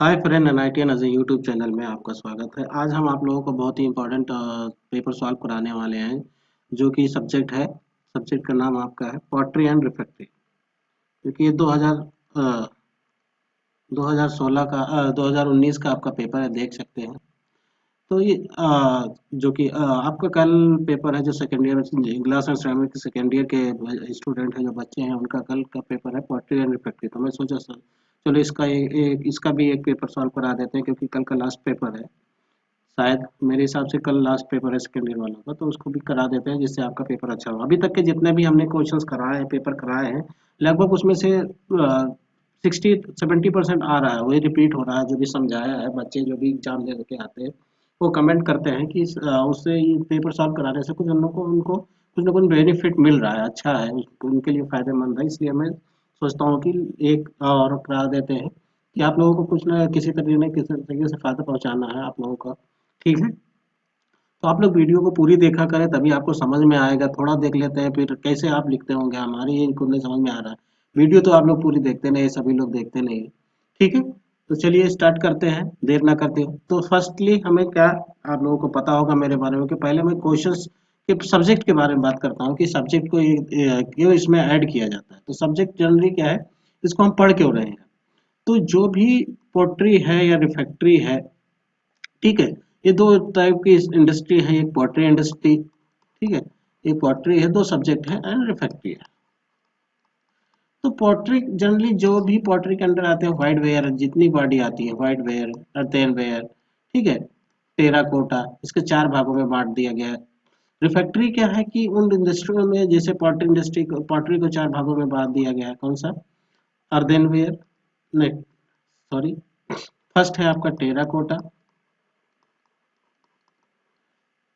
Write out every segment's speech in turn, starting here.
हाय friend, NITN edge YouTube channel में आपका स्वागत है। आज हम आप लोगों को बहुत ही इंपॉर्टेंट पेपर सॉल्व कराने वाले हैं, जो कि सब्जेक्ट का नाम आपका है पॉटरी एंड रिफ्रैक्ट्री। क्योंकि ये 2016 का 2019 का आपका पेपर है, देख सकते हैं। तो ये जो कि आपका कल पेपर है, जो second year glass and ceramic second year के स्टूडेंट हैं, जो बच्चे हैं, उनका कल का पेपर है पॉटरी एंड रिफ्रैक्ट्री। तो मैं सोचा सर चलो इसका भी एक पेपर सॉल्व करा देते हैं, क्योंकि कल का लास्ट पेपर है। शायद मेरे हिसाब से कल लास्ट पेपर है सेकेंड ईयर वालों का, तो उसको भी करा देते हैं, जिससे आपका पेपर अच्छा हो। अभी तक के जितने भी हमने क्वेश्चंस कराए हैं, पेपर कराए हैं, लगभग उसमें से 60-70% आ रहा है, वही रिपीट हो रहा है। जो भी समझाया है, बच्चे जो भी एग्जाम दे के आते हैं, वो कमेंट करते हैं कि उससे ये पेपर सॉल्व कराने से कुछ उनको कुछ ना कुछ बेनिफिट मिल रहा है, अच्छा है, उनके लिए फायदेमंद है। इसलिए मैं सोचता हूँ कि एक और करा देते हैं, कि आप लोगों को कुछ ना किसी तरीके से फायदा पहुंचाना है आप लोगों का। ठीक है, तो आप लोग वीडियो को पूरी देखा करें, तभी आपको समझ में आएगा। थोड़ा देख लेते हैं फिर कैसे आप लिखते होंगे, हमारी ये खुद नहीं समझ में आ रहा है। वीडियो तो आप लोग पूरी देखते नहीं, सभी लोग देखते नहीं। ठीक है, तो चलिए स्टार्ट करते हैं, देर ना करते हुए। तो फर्स्टली हमें क्या, आप लोगों को पता होगा मेरे बारे में, कि पहले मैं क्वेश्चंस के सब्जेक्ट के बारे में बात करता हूँ, कि सब्जेक्ट को क्यों इसमें ऐड किया जाता है। तो सब्जेक्ट जनरली क्या है, इसको हम पढ़ क्यों रहे हैं। तो जो भी पोट्री है या रिफैक्ट्री है, ठीक है, ये दो टाइप की इंडस्ट्री है। एक पॉटरी इंडस्ट्री, ठीक है, एक पॉटरी है, दो सब्जेक्ट है, एंड रिफैक्ट्री है। तो पॉटरी जनरली जो भी पॉटरी के अंदर आते हैं, व्हाइट वेयर, जितनी बॉडी आती है, व्हाइट वेयर, अर्थेन वेयर, ठीक है, टेराकोटा, इसके चार भागों में बांट दिया गया है। रिफैक्ट्री क्या है, कि उन इंडस्ट्रियों में, जैसे पॉटरी को चार भागों में बांट दिया गया है। कौन सा? अर्देन वेयर, नहीं, सॉरी, फर्स्ट है आपका टेराकोटा,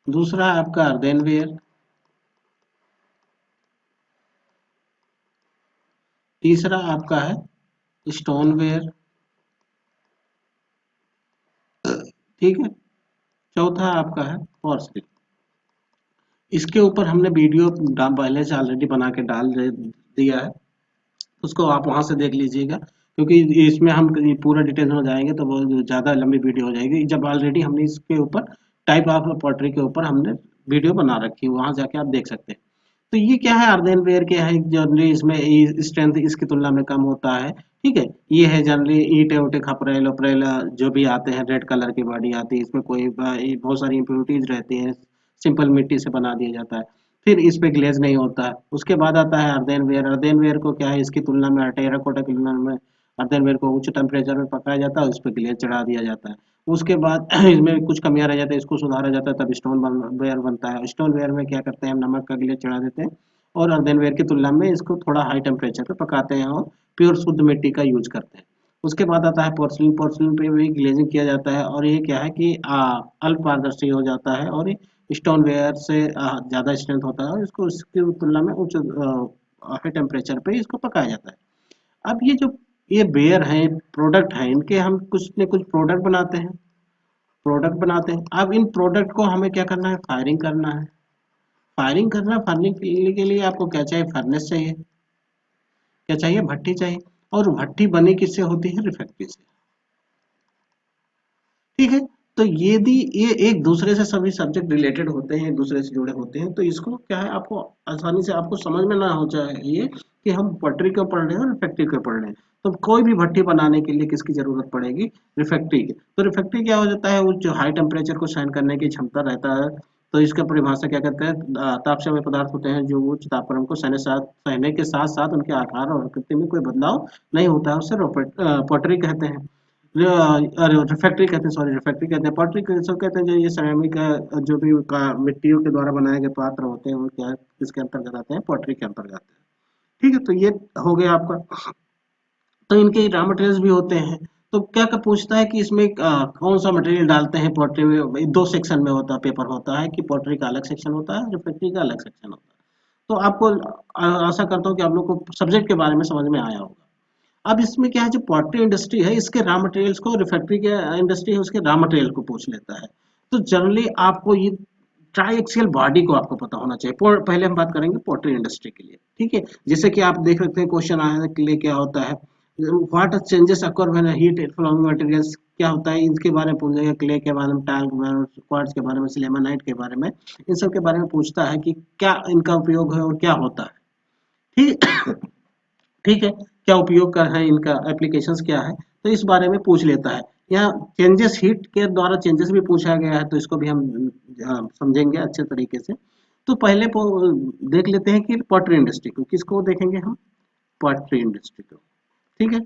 दूसरा है आपका अर्देन वेयर, तीसरा आपका है स्टोनवेयर, ठीक है, चौथा आपका है पोर्सलिन। इसके ऊपर हमने वीडियो पहले से ऑलरेडी बना के दिया है, उसको आप वहां से देख लीजिएगा। क्योंकि इसमें हम पूरा डिटेल में जाएंगे तो वो ज़्यादा लंबी वीडियो हो जाएगी। जब ऑलरेडी हमने इसके ऊपर टाइप ऑफ पोट्री के ऊपर हमने वीडियो बना रखी है, वहां जाके आप देख सकते हैं। तो ये क्या है, अर्धेन वेयर क्या है, जनरली इसमें स्ट्रेंथ इसकी तुलना में कम होता है। ठीक है, ये है जनरली ईंटे उटे खपरेल उपरेल जो भी आते हैं, रेड कलर की बॉडी आती है, इसमें कोई बहुत सारी इम्प्योरिटीज रहती हैं, सिंपल मिट्टी से बना दिया जाता है, फिर इस पे ग्लेज नहीं होता है। उसके बाद आता है अर्धेन वेयर। अर्धेन वेयर को क्या है, इसकी तुलना में टेराकोटा की तुलना में अर्धेन वेयर को उच्च टेम्परेचर में पकाया जाता है, उस पर ग्लेज चढ़ा दिया जाता है। उसके बाद इसमें कुछ कमियां रह जाती है, इसको सुधारा जाता है, तब वेयर बनता है। स्टोन वेयर में क्या करते हैं, हम नमक का ग्लेज चढ़ा देते हैं, और अर्धेनवेयर की तुलना में इसको थोड़ा हाई टेम्परेचर पे पकाते हैं, और प्योर शुद्ध मिट्टी का यूज करते हैं। उसके बाद आता है पोर्सलिन। पोर्सलिन पे भी ग्लेजिंग किया जाता है, और ये क्या है कि अल्प पारदर्शी हो जाता है, और स्टोन वेयर से ज़्यादा स्ट्रेंथ होता है, और इसको इसकी तुलना में उच्च हाई टेम्परेचर पे इसको पकाया जाता है। अब ये बेयर हैं, प्रोडक्ट हैं, इनके हम कुछ न कुछ प्रोडक्ट बनाते हैं। अब इन प्रोडक्ट को हमें क्या करना है, फायरिंग करना है। फायरिंग के लिए आपको क्या चाहिए, फर्नेस चाहिए, क्या चाहिए, भट्टी चाहिए। और भट्टी बनी किससे होती है, रिफैक्ट्री से। ठीक है, तो ये एक दूसरे से सभी सब्जेक्ट रिलेटेड होते हैं, एक दूसरे से जुड़े होते हैं। तो इसको क्या है, आपको आसानी से आपको समझ में ना हो चाहिए कि हम पटरी क्यों पढ़ रहे हैं और रिफैक्ट्री क्यों पढ़ रहे हैं। तो कोई भी भट्टी बनाने के लिए किसकी जरूरत पड़ेगी, रिफैक्ट्री की। तो रिफैक्ट्री क्या हो जाता है, वो जो हाई टेम्परेचर को सहन करने की क्षमता रहता है। तो इसका परिभाषा क्या कहते हैं, तापशामी पदार्थ होते हैं जो उच्च तापक्रम को सहने के साथ साथ उनके आकार और आकृति में कोई बदलाव नहीं होता है, उससे पॉटरी कहते हैं। रिफैक्ट्री कहते हैं, सॉरी, रिफैक्ट्री कहते हैं। पॉटरी सब कहते हैं जो ये सिरेमिक जो भी मिट्टियों के द्वारा बनाए गए पात्र होते हैं, वो क्या किसके अंतर्गत आते हैं, पॉटरी के अंतर्गत आते हैं। ठीक है, तो ये हो गया आपका। तो इनके रॉ मटेरियल्स भी होते हैं। तो क्या क्या पूछता है कि इसमें कौन सा मटेरियल डालते हैं पोट्री में। दो सेक्शन में होता है, पेपर होता है कि पोट्री का अलग सेक्शन होता है, रिफैक्ट्री का अलग सेक्शन होता है। तो आपको आशा करता हूँ कि आप लोग को सब्जेक्ट के बारे में समझ में आया होगा। अब इसमें क्या है, जो पॉटरी इंडस्ट्री है, इसके रॉ मटेरियल्स को, रिफैक्ट्री के इंडस्ट्री है, उसके रॉ मटेरियल को पूछ लेता है। तो जनरली आपको ये ट्राइएक्सियल बॉडी को आपको पता होना चाहिए। पहले हम बात करेंगे पोट्री इंडस्ट्री के लिए, ठीक है। जैसे कि आप देख सकते हैं, क्वेश्चन आने के लिए क्या होता है, what changes occur when heat flowing materials, क्या होता है इनके बारे में पूछेगा, क्ले के बारे में, टाइल के बारे में, क्वार्ट्ज के बारे में, सिलेमानाइट के बारे में, इन सब के बारे में पूछता है कि क्या इनका उपयोग है और क्या होता है। ठीक ठीक है, क्या उपयोग कर है इनका, एप्लीकेशंस क्या है, तो इस बारे में पूछ लेता है। यहाँ चेंजेस हीट के द्वारा चेंजेस भी पूछा गया है, तो इसको भी हम समझेंगे अच्छे तरीके से। तो पहले देख लेते हैं कि पॉटरी इंडस्ट्री को, किसको देखेंगे हम, पॉटरी इंडस्ट्री को। ठीक है,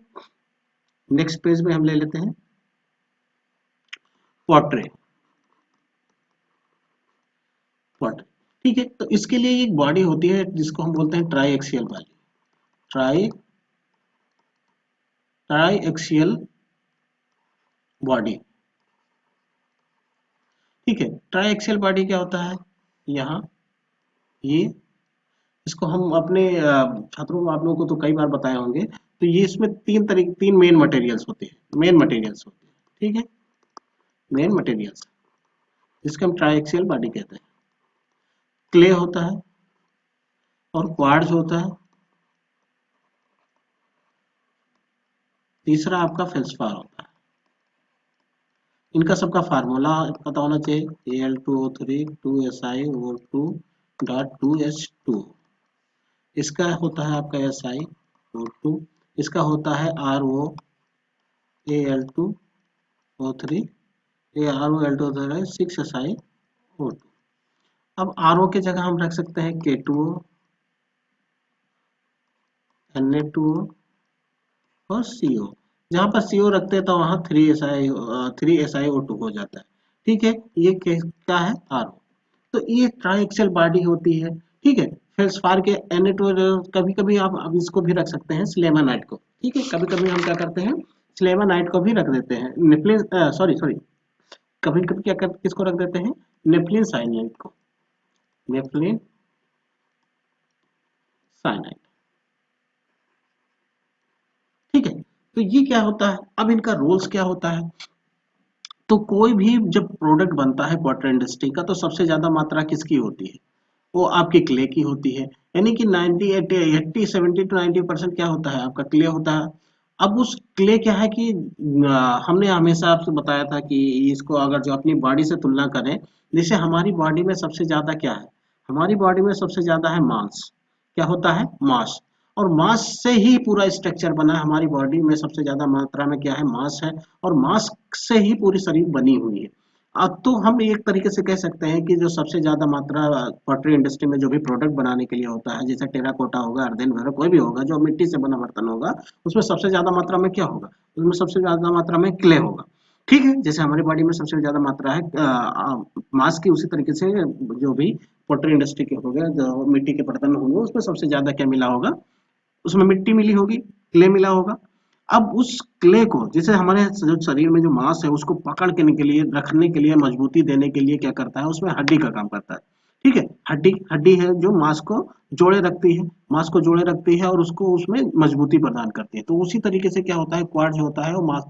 नेक्स्ट पेज में हम ले लेते हैं पॉटरी। पॉटरी, ठीक है, तो इसके लिए एक बॉडी होती है जिसको हम बोलते हैं ट्राई एक्सियल वाली, ट्राई ट्राई एक्सियल बॉडी। ठीक है, ट्राई एक्सियल बॉडी क्या होता है, यहाँ ये, इसको हम अपने छात्रों को, आप लोगों को तो कई बार बताए होंगे, तो ये इसमें तीन मेन मटेरियल्स होते हैं, मेन मटेरियल्स होते हैं। ठीक है, मेन मटेरियल्स जिसको हम ट्राइएक्सियल बॉडी कहते हैं। क्ले होता है और क्वार्ट्ज होता है, तीसरा आपका फेल्सपार होता है। इनका सबका फार्मूला पता होना चाहिए, Al2O3 2SiO2 डॉट 2H2। इसका होता है आपका SiO2, इसका होता है ROAl2O3, ये ROAl2O3 6SiO2। अब RO की जगह हम रख सकते हैं K2O, Na2O और CO। जहाँ पर CO रखते हैं तो वहाँ 3SiO2 हो जाता है। ठीक है, ये क्या है, RO। तो ये ट्राइएक्सियल बॉडी होती है। ठीक है, फेल्सपार के Na2, कभी कभी आप अब इसको भी रख सकते हैं सिलेमानाइट को। ठीक है, कभी कभी हम क्या करते हैं, सिलेमानाइट को भी रख देते हैं, नेफ्लिन, सॉरी सॉरी, कभी कभी किसको रख देते हैं, नेफ्लिन साइनाइड को, नेफ्लिन साइनाइड। ठीक है, तो ये क्या होता है, अब इनका रोल्स क्या होता है। तो कोई भी जब प्रोडक्ट बनता है वाटर इंडस्ट्री का, तो सबसे ज्यादा मात्रा किसकी होती है, वो आपके क्ले की होती है। यानी कि 90 80 70 टू 90% क्या होता है, आपका क्ले होता है। अब उस क्ले क्या है कि हमने हमेशा आपसे बताया था कि इसको अगर जो अपनी बॉडी से तुलना करें, जैसे हमारी बॉडी में सबसे ज्यादा क्या है, हमारी बॉडी में सबसे ज्यादा है मांस। क्या होता है, मांस। और मांस से ही पूरा स्ट्रक्चर बना है, हमारी बॉडी में सबसे ज्यादा मात्रा में क्या है, मांस है। और मांस से ही पूरी शरीर बनी हुई है। अब तो हम एक तरीके से कह सकते हैं कि जो सबसे ज्यादा मात्रा पॉटरी इंडस्ट्री में जो भी प्रोडक्ट बनाने के लिए होता है, जैसे टेराकोटा होगा, अर्धन वगैरह कोई भी होगा जो मिट्टी से बना बर्तन होगा, उसमें सबसे ज्यादा मात्रा में क्या होगा, उसमें सबसे ज्यादा मात्रा में क्ले होगा। ठीक है, जैसे हमारी बॉडी में सबसे ज्यादा मात्रा है मांस की, उसी तरीके से जो भी पॉटरी इंडस्ट्री के हो गए, जो मिट्टी के बर्तन होंगे, उसमें सबसे ज्यादा क्या मिला होगा, उसमें मिट्टी मिली होगी, क्ले मिला होगा। अब उस क्ले को, जैसे हमारे जो शरीर में जो मांस है उसको पकड़ के लिए, रखने के लिए, मजबूती देने के लिए क्या करता है, उसमें हड्डी का काम करता है। ठीक है, हड्डी हड्डी है जो मांस को जोड़े रखती है, मांस को जोड़े रखती है और उसको उसमें मजबूती प्रदान करती है। तो उसी तरीके से क्या होता है, क्वार्ट्ज होता है वो मांस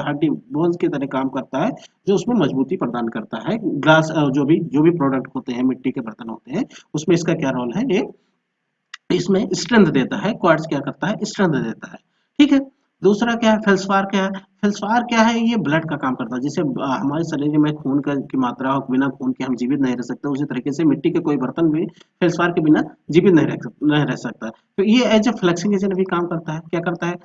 हड्डी बोन्स की तरह काम करता है, जो उसमें मजबूती प्रदान करता है। ग्लास जो भी प्रोडक्ट होते हैं, मिट्टी के बर्तन होते हैं, उसमें इसका क्या रोल है, ये इसमें स्ट्रेंथ देता है, क्वार्ट्ज क्या करता है, स्ट्रेंथ देता है। ठीक है, दूसरा क्या है, फेल्सपार क्या है, फेल्सपार क्या है, ये ब्लड का काम करता है। जैसे हमारे शरीर में खून की मात्रा हो, बिना खून के हम जीवित नहीं रह सकते, उसी तरीके से मिट्टी के कोई बर्तन भी फेल्सपार के बिना जीवित नहीं रह सकता। तो ये एज ए फ्लेक्सिंग एजेंट भी काम करता है। क्या करता है,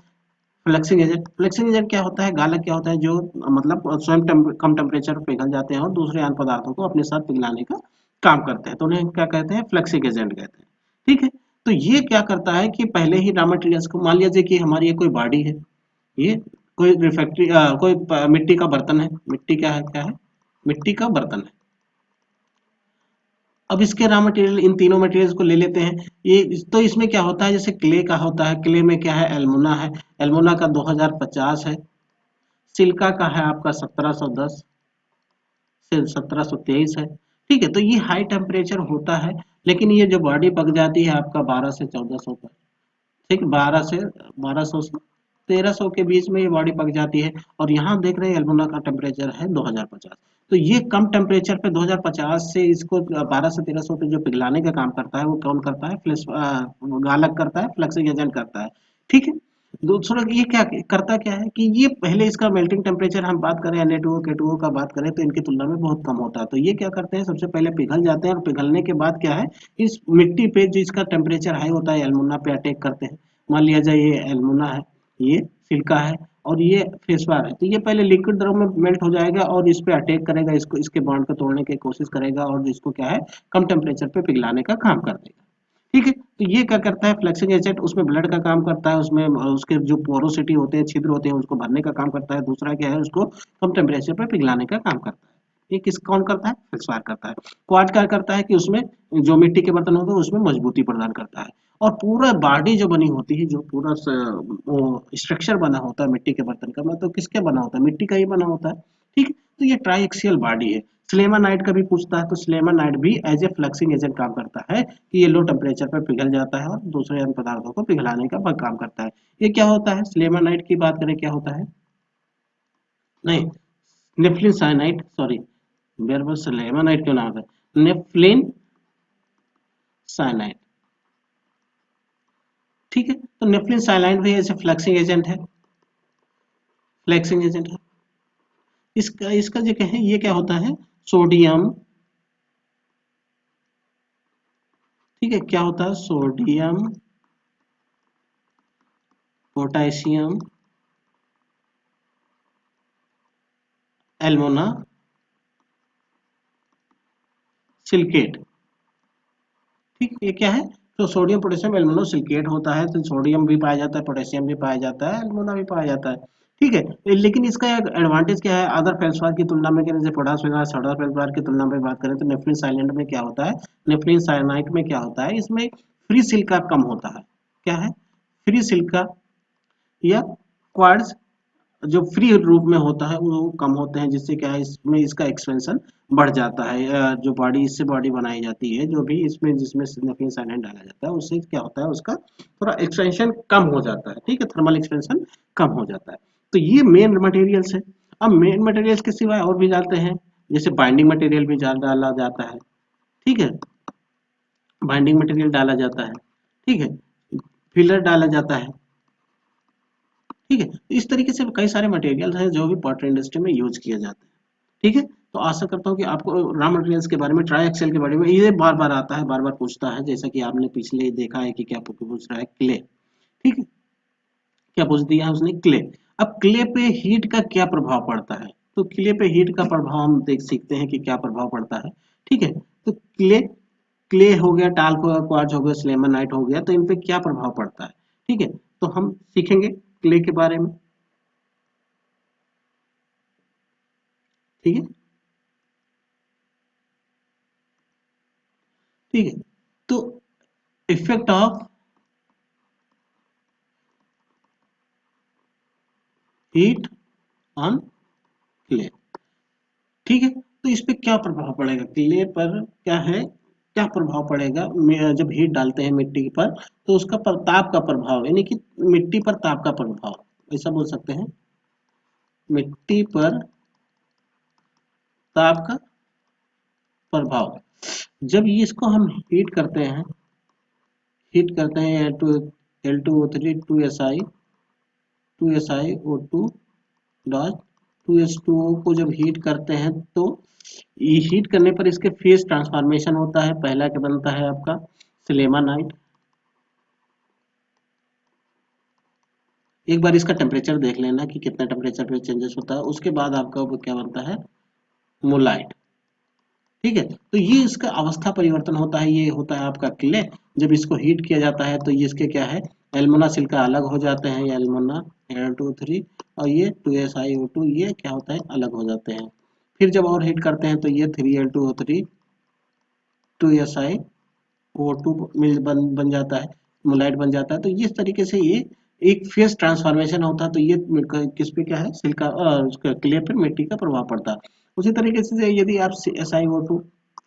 फ्लेक्सिंग एजेंट क्या होता है, गालक क्या होता है, जो मतलब स्वयं कम टेम्परेचर पर पिघल जाते हैं और दूसरे अन्य पदार्थों को अपने साथ पिघलाने का काम करते हैं, तो उन्हें क्या कहते हैं, फ्लेक्सिंग एजेंट कहते हैं। ठीक है, तो ये क्या करता है कि पहले ही रॉ मटेरियल्स को, मान लीजिए कि हमारी ये कोई बॉडी है, ये कोई रिफैक्ट्री, कोई मिट्टी का बर्तन है, मिट्टी क्या है, मिट्टी का बर्तन है। अब इसके रॉ मटेरियल, इन तीनों मटेरियल्स को ले लेते हैं। ये तो इसमें क्या होता है, जैसे क्ले का होता है, क्ले में क्या है, एल्मुना है, एल्मुना का 2050 है। सिल्का का है आपका 1710 से 1723 है। ठीक है, तो ये हाई टेम्परेचर होता है, लेकिन ये जो बॉडी पक जाती है आपका 12 से 1400 पर। ठीक, 1200 से 1300 के बीच में ये बॉडी पक जाती है। और यहाँ देख रहे हैं एल्बोना का टेम्परेचर है 2050। तो ये कम टेम्परेचर पे 2050 से इसको 12 से 1300 पे जो पिघलाने का काम करता है, वो कौन करता है, गालक करता है, फ्लक्सिंग एजेंट करता है। ठीक है, दूसरा ये क्या करता क्या है कि ये पहले इसका मेल्टिंग टेम्परेचर हम बात करें Na2O K2O का बात करें तो इनकी तुलना में बहुत कम होता है। तो ये क्या करते हैं, सबसे पहले पिघल जाते हैं और पिघलने के बाद क्या है, इस मिट्टी पे जो इसका टेम्परेचर हाई होता है एल्युमिना पे अटैक करते हैं। मान लिया जाए ये एल्युमिना है, ये सिलिका है और ये फेसवार है, तो ये पहले लिक्विड द्रव में मेल्ट हो जाएगा और इस पे अटैक करेगा, इसको इसके बॉन्ड को तोड़ने की कोशिश करेगा और इसको क्या है कम टेम्परेचर पे पिघलाने का काम कर देगा। ठीक है, तो ये क्या करता है फ्लेक्सिंग एजेंट, उसमें ब्लड का काम करता है, उसमें उसके जो पोरोसिटी होते हैं, छिद्र होते हैं, उसको भरने का काम करता है। दूसरा क्या है, उसको कम टेम्परेचर पर पिघलाने का काम करता है। ये किस कौन करता है, फेल्सपार करता है। क्वार्ट्ज क्या करता है कि उसमें जो मिट्टी के बर्तन होते हैं उसमें मजबूती प्रदान करता है। और पूरा बॉडी जो बनी होती है, जो पूरा स्ट्रक्चर बना होता है मिट्टी के बर्तन का, मतलब किसके बना होता है, मिट्टी का ही बना होता है। ठीक है, तो ये ट्राइएक्सियल बॉडी है। स्लेमानाइट का भी पूछता है, तो स्लेमानाइट भी एज ए फ्लक्सिंग एजेंट काम करता है कि ये लो टेम्परेचर पर पिघल जाता है और दूसरे अन्य पदार्थों को पिघलाने का काम करता है। ये क्या होता है, स्लेमानाइट की बात करें क्या होता है, नहीं, नेफ्लिन साइनाइट, सॉरी, मेरे पास स्लेमानाइट क्यों नाम है, नेफ्लिन साइनाइट। ठीक है, तो नेफ्लिन साइनाइट भी ऐसे फ्लक्सिंग एजेंट है, फ्लक्सिंग एजेंट है। इसका इसका जो है ये क्या होता है, सोडियम, ठीक है, क्या होता है, सोडियम, पोटेशियम, एल्मोना, सिलिकेट। ठीक, ये क्या है, तो सोडियम पोटेशियम एल्युमिनो सिलिकेट होता है, तो सोडियम भी पाया जाता है, पोटेशियम भी पाया जाता है, एल्युमिना भी पाया जाता है। ठीक है, लेकिन इसका एक एडवांटेज क्या है, अदर फेल्सपार की तुलना में, जैसे पोटास फेल्सपार, सल्फर फेल्सपार की तुलना में बात करें तो नेफ्लिन साइलेंट में क्या होता है, नेफ्लिन साइनाइट में क्या होता है, इसमें फ्री सिलिका कम होता है। क्या है, फ्री सिलिका या क्वार्ट्ज जो फ्री रूप में होता है वो कम होते हैं, जिससे क्या है इसमें इसका एक्सपेंशन बढ़ जाता है। जो बॉडी, इससे बॉडी बनाई जाती है, जो भी इसमें जिसमें सिग्निफिकेंट साइलेंट डाला जाता है, उससे क्या होता है, उसका थोड़ा एक्सपेंशन कम हो जाता है। ठीक है, थर्मल एक्सपेंशन कम हो जाता है। तो ये मेन मटेरियल्स है। अब मेन मटेरियल्स के सिवाय और भी डालते हैं, जैसे बाइंडिंग मटेरियल भी डाला जाता है। ठीक है, बाइंडिंग मटेरियल डाला जाता है। ठीक है, फिलर डाला जाता है। ठीक है, तो इस तरीके से कई सारे मटेरियल हैं जो भी पॉटर इंडस्ट्री में यूज किए जाते हैं। ठीक है, तो आशा करता हूँ कि आपको रॉ मटेरियल्स के बारे में, ट्राई एक्सेल के बारे में ये बार बार आता है, बार बार पूछता है, जैसा कि आपने पिछले देखा है कि क्या पूछ रहा है, क्ले। ठीक है, क्या पूछ दिया है उसने, क्ले। अब क्ले पे हीट का क्या प्रभाव पड़ता है, तो क्ले पे हीट का प्रभाव हम देख सीखते हैं कि क्या प्रभाव पड़ता है। ठीक है, तो क्ले, क्ले हो गया, टाल क्वार्ट्ज हो गया, सिलेमानाइट हो गया, तो इन पे क्या प्रभाव पड़ता है। ठीक है, तो हम सीखेंगे क्ले के बारे में। ठीक है, ठीक है, तो effect of heat on clay. ठीक है, तो इस पे क्या प्रभाव पड़ेगा, क्ले पर क्या है, क्या प्रभाव पड़ेगा, जब हीट डालते हैं मिट्टी पर, तो उसका ताप का प्रभाव, यानी कि मिट्टी पर ताप का प्रभाव, ऐसा बोल सकते हैं, मिट्टी पर ताप का प्रभाव। जब ये इसको हम हीट करते हैं, हीट करते हैं L2O3 2Si O2 dot 2H2O को जब हीट करते हैं, तो ये हीट करने पर इसके फेज ट्रांसफॉर्मेशन होता है। पहला क्या बनता है आपका, सिलेमानाइट। एक बार इसका टेम्परेचर देख लेना कि कितना टेम्परेचर पे चेंजेस होता है, उसके बाद आपका वो क्या बनता है, मोलाइट। ठीक है, तो ये इसका अवस्था परिवर्तन होता है, ये होता है आपका क्ले। जब इसको हीट किया जाता है तो ये इसके क्या है, एल्मोना सिलिका अलग हो जाते हैं, ये एल्मोना Al2O3 और ये 2SiO2 ये क्या होता है, अलग हो जाते हैं। फिर जब और हीट करते हैं तो ये 3Al2O3 2SiO2 बन जाता है, मोलाइट बन जाता है। तो इस तरीके से ये एक फेज ट्रांसफॉर्मेशन होता है। तो ये किस पे क्या है, सिलिका क्ले पे मिट्टी का प्रभाव पड़ता है। उसी तरीके से यदि आप SiO2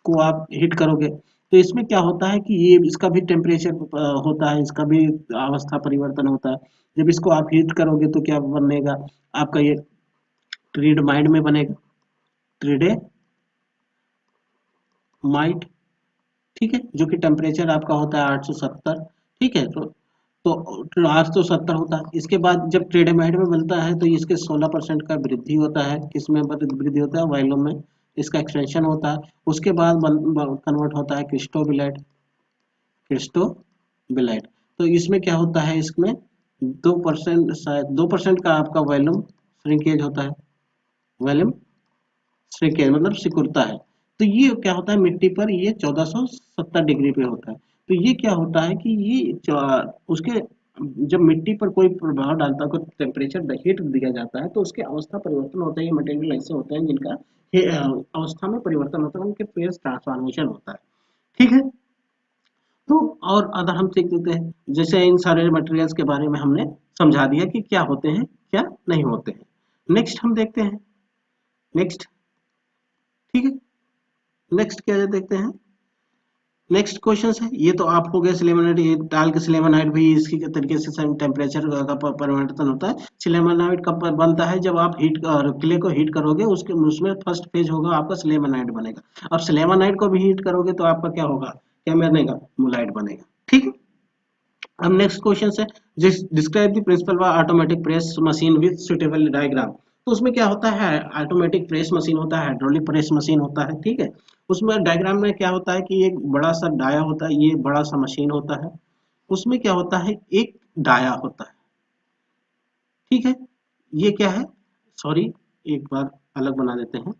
को आप हीट करोगे तो इसमें क्या होता है कि ये इसका भी टेम्परेचर होता है, इसका भी अवस्था परिवर्तन होता है। जब इसको आप हीट करोगे तो क्या बनेगा, आपका ये ट्रीडमाइड में बनेगा, ट्रीडेमाइट। ठीक है, जो कि टेम्परेचर आपका होता है 870। ठीक है, तो तो आज तो 70 होता है। इसके बाद जब ट्रेडेमाइड में मिलता है तो इसके 16% का वृद्धि होता है। किसमें वृद्धि होता है? वायलम में इसका एक्सटेंशन होता है। उसके बाद कन्वर्ट होता है क्रिस्टोबिलाइट। तो इसमें क्या होता है? इसमें 2% शायद 2% का आपका वॉल्यूम श्रिंकेज होता है। वॉल्यूम श्रिंकेज मतलब सिकुड़ता है। तो ये क्या होता है? मिट्टी पर ये 1470 डिग्री पे होता है। तो ये क्या होता है कि ये उसके जब मिट्टी पर कोई प्रभाव डालता है, कोई टेम्परेचर हीट दिया जाता है, तो उसके अवस्था परिवर्तन होता है। ये मटेरियल ऐसे होते हैं जिनका अवस्था में परिवर्तन होता है, उनके फेज ट्रांसफॉर्मेशन होता है। ठीक है। तो और अगर हम देख देते हैं, जैसे इन सारे मटेरियल्स के बारे में हमने समझा दिया कि क्या होते हैं क्या नहीं होते हैं। नेक्स्ट हम देखते हैं। नेक्स्ट, ठीक है, नेक्स्ट क्या देखते हैं? नेक्स्ट क्वेश्चन है, ये तो आप हो गए सिलेमनाइट। ये डाल के सिलेमनाइट भी इसकी के तरीके से टेम्परेचर का परिवर्तन होता है। सिलेमनाइट कब बनता है? जब आप हीट और क्ले को हीट करोगे, उसके उसमें फर्स्ट फेज होगा आपका सिलेमनाइट बनेगा। अब सिलेमनाइट को भी हीट करोगे तो आपका क्या होगा? क्या बनेगा? मुलाइट बनेगा। ठीक है। अब नेक्स्ट क्वेश्चन है, describe the principal of automatic press machine with suitable diagram. तो उसमें क्या होता है? ऑटोमेटिक प्रेस मशीन होता है, हाइड्रोलिक प्रेस मशीन होता है। ठीक है। उसमें डायग्राम में क्या होता है कि एक बड़ा सा डाया होता है, ये बड़ा सा मशीन होता है। उसमें क्या होता है? एक डाया होता है। ठीक है। ये क्या है? सॉरी, एक बार अलग बना देते हैं।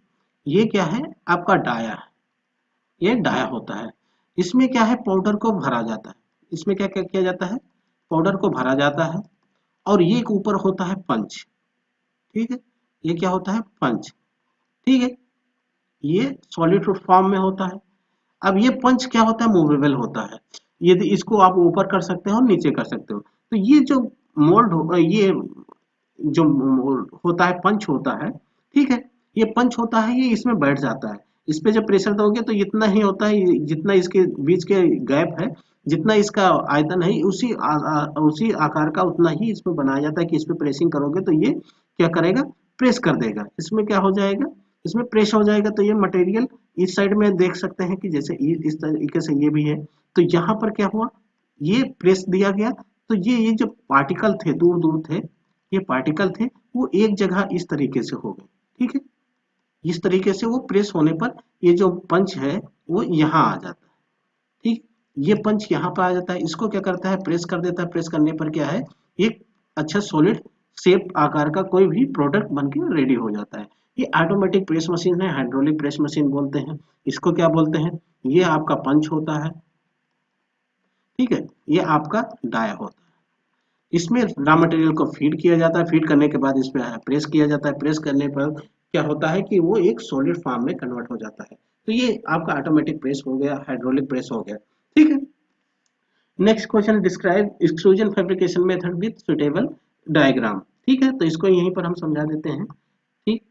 ये क्या है? आपका डाया है। ये डाया होता है। इसमें क्या है? पाउडर को भरा जाता है। इसमें क्या क्या किया जाता है? पाउडर को भरा जाता है। और ये एक ऊपर होता है पंच। ठीक है। ये क्या होता है? पंच। ठीक है। ये सॉलिड फॉर्म में होता है। अब ये पंच क्या होता है? मूवेबल होता है। यदि इसको आप ऊपर कर सकते हो, नीचे कर सकते हो। तो ये जो मोल्ड हो, ये जो होता है, पंच होता है। ठीक है। ये पंच होता है, ये इसमें बैठ जाता है। इस पे जब प्रेशर दोगे तो इतना ही होता है, जितना इसके बीच के गैप है, जितना इसका आयतन है, उसी आकार का उतना ही इसमें बनाया जाता है कि इस पे प्रेसिंग करोगे तो ये क्या करेगा? प्रेस कर देगा। इसमें क्या हो जाएगा? इसमें प्रेस हो जाएगा। तो ये मटेरियल इस साइड में देख सकते हैं कि जैसे इस तरीके से ये भी है। तो यहाँ पर क्या हुआ? ये प्रेस दिया गया। तो ये जो पार्टिकल थे, दूर दूर थे, ये पार्टिकल थे, वो एक जगह इस तरीके से हो गए। ठीक है। इस तरीके से वो प्रेस होने पर ये जो पंच है वो यहाँ आ जाता है। ठीक। ये पंच यहाँ पर आ जाता है। इसको क्या करता है? प्रेस कर देता है। प्रेस करने पर क्या है? एक अच्छा सॉलिड शेप आकार का कोई भी प्रोडक्ट बन के रेडी हो जाता है। ये ऑटोमेटिक प्रेस मशीन है, हाइड्रोलिक प्रेस मशीन बोलते हैं। इसको क्या बोलते हैं? ये आपका पंच होता है। ठीक है। ये आपका डाया होता है। इसमें रॉ मटेरियल को फीड किया जाता है। फीड करने के बाद इस पे प्रेस किया जाता है। प्रेस करने पर क्या होता है कि वो एक सॉलिड फॉर्म में कन्वर्ट हो जाता है। तो ये आपका ऑटोमेटिक प्रेस हो गया, हाइड्रोलिक प्रेस हो गया। ठीक है। Next question, describe extrusion fabrication method with suitable diagram. ठीक है। तो इसको यहीं पर हम समझा देते हैं। ठीक।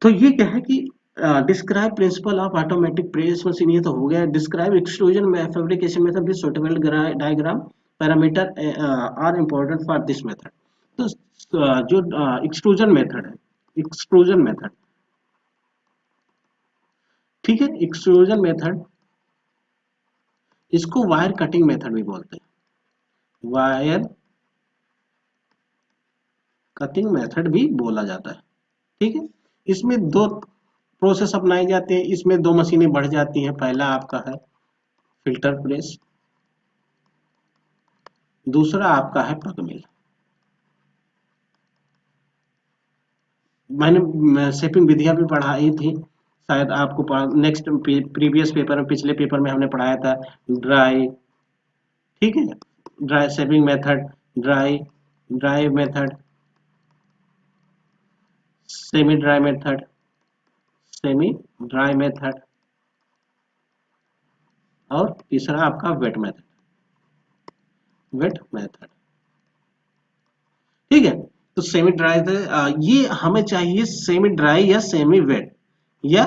तो ये क्या है कि describe principle of automatic press machine, ये तो हो गया। Describe extrusion fabrication method with suitable diagram, parameter are important for this method. तो जो एक्सट्रूजन मेथड है, एक्सट्रूजन मेथड, ठीक है, एक्सट्रूजन मेथड, इसको वायर कटिंग मेथड भी बोलते हैं। वायर कटिंग मेथड भी बोला जाता है। ठीक है। इसमें दो प्रोसेस अपनाए जाते हैं। इसमें दो मशीनें बढ़ जाती हैं। पहला आपका है फिल्टर प्रेस, दूसरा आपका है पग मिल। मैंने शेपिंग विधियां भी पढ़ाई थी, शायद आपको नेक्स्ट प्रीवियस पेपर में, पिछले पेपर में हमने पढ़ाया था। ड्राई, ठीक है, dry shaping method, dry dry method, semi dry method, semi dry method, और तीसरा आपका वेट मेथड, वेट मेथड। ठीक है। तो सेमी ड्राई, ये हमें चाहिए सेमी ड्राई या सेमी वेट, या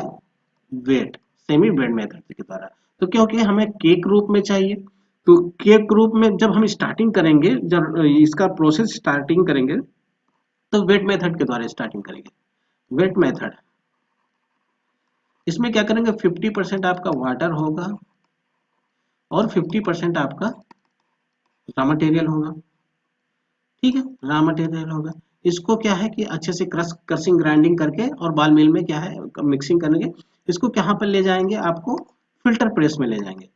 वेट, सेमी वेट मेथड के द्वारा। तो क्योंकि हमें केक रूप में चाहिए, तो केक रूप में जब हम स्टार्टिंग करेंगे, जब इसका प्रोसेस स्टार्टिंग करेंगे, तो वेट मेथड के द्वारा स्टार्टिंग करेंगे। वेट मेथड, इसमें क्या करेंगे? 50% आपका वाटर होगा, और 50% आपका रॉ मटेरियल होगा। ठीक है, रॉ मटेरियल होगा। इसको क्या है कि अच्छे से क्रशिंग ग्राइंडिंग करके और बाल मिल में क्या है मिक्सिंग करके इसको कहाँ पर ले जाएंगे, आपको फिल्टर प्रेस में ले जाएंगे।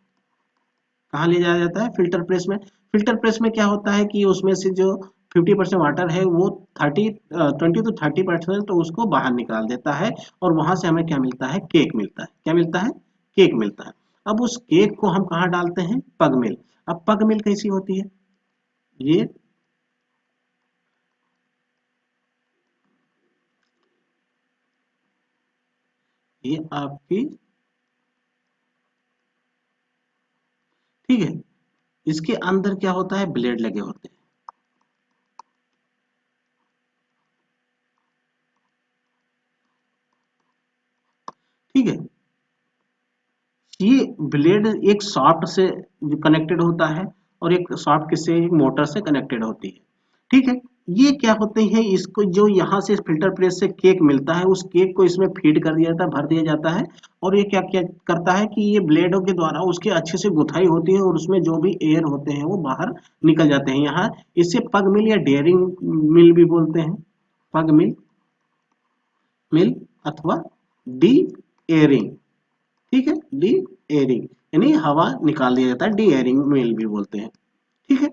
कहाँ ले जाया जाता है, फिल्टर प्रेस में। फिल्टर प्रेस में क्या होता है कि उसमें से जो 50% वाटर है वो 20 to 30% तो उसको बाहर निकाल देता है, और वहां से हमें क्या मिलता है, केक मिलता है। क्या मिलता है, केक मिलता है। अब उस केक को हम कहाँ डालते हैं, पग मिल। अब पग मिल कैसी होती है, ये आपकी, ठीक है, इसके अंदर क्या होता है, ब्लेड लगे होते हैं। ठीक है, ये ब्लेड एक शाफ्ट से कनेक्टेड होता है, और एक शाफ्ट किससे, एक मोटर से कनेक्टेड होती है। ठीक है, ये क्या होते हैं, इसको जो यहाँ से फिल्टर प्रेस से केक मिलता है, उस केक को इसमें फीड कर दिया जाता है, भर दिया जाता है। और ये क्या क्या करता है कि ये ब्लेडों के द्वारा उसकी अच्छे से गुथाई होती है, और उसमें जो भी एयर होते हैं वो बाहर निकल जाते हैं। यहाँ इसे पग मिल या डेयरिंग मिल भी बोलते हैं। पग मिल, मिल अथवा डी एयरिंग। ठीक है, डी एयरिंग यानी हवा निकाल दिया जाता है, डी एयरिंग मेल भी बोलते हैं। ठीक है,